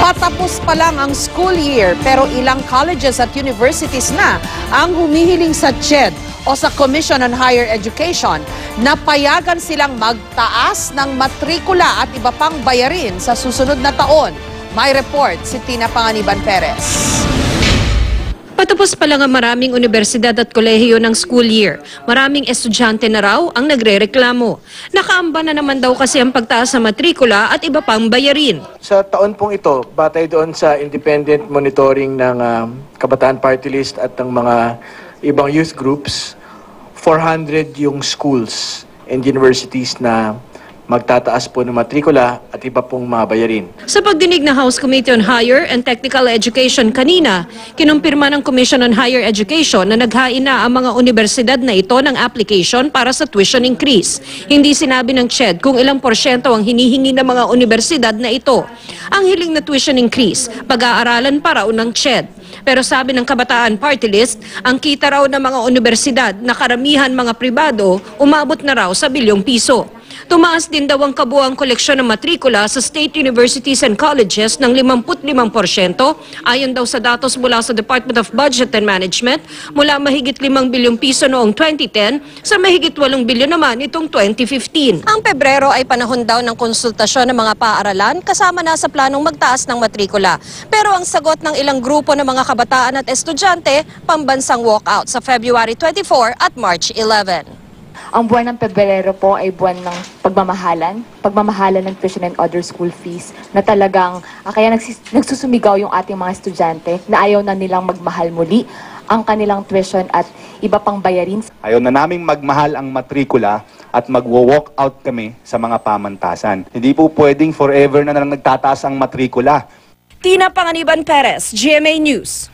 Patapos pa lang ang school year pero ilang colleges at universities na ang humihiling sa CHED o sa Commission on Higher Education na payagan silang magtaas ng matrikula at iba pang bayarin sa susunod na taon. May report si Tina Panganiban Perez. Patapos pa lang ang maraming universidad at kolehiyo ng school year, maraming estudyante na raw ang nagrereklamo. Nakaamba na naman daw kasi ang pagtaas sa matrikula at iba pang bayarin. Sa taon pong ito, batay doon sa independent monitoring ng Kabataan Party List at ng mga ibang youth groups, 400 yung schools and universities na magtataas po ng matrikula at iba pong mga bayarin. Sa pagdinig ng House Committee on Higher and Technical Education kanina, kinumpirma ng Commission on Higher Education na naghain na ang mga universidad na ito ng application para sa tuition increase. Hindi sinabi ng CHED kung ilang porsyento ang hinihingi ng mga universidad na ito. Ang hiling na tuition increase, pag-aaralan pa raw ng CHED. Pero sabi ng Kabataan Party List, ang kita raw ng mga universidad na karamihan mga pribado, umabot na raw sa bilyong piso. Tumaas din daw ang kabuuang koleksyon ng matrikula sa state universities and colleges ng 55%, ayon daw sa datos mula sa Department of Budget and Management, mula mahigit 5 bilyong piso noong 2010 sa mahigit 8 bilyon naman itong 2015. Ang Pebrero ay panahon daw ng konsultasyon ng mga paaralan kasama na sa planong magtaas ng matrikula. Pero ang sagot ng ilang grupo ng mga kabataan at estudyante, pambansang walkout sa February 24 at March 11. Ang buwan ng Pebrero po ay buwan ng pagmamahalan ng tuition and other school fees na talagang kaya nagsusumigaw yung ating mga estudyante na ayaw na nilang magmahal muli ang kanilang tuition at iba pang bayarin. Ayaw na naming magmahal ang matrikula at magwo-walk out kami sa mga pamantasan. Hindi po pwedeng forever na lang nagtataas ang matrikula. Tina Panganiban Perez, GMA News.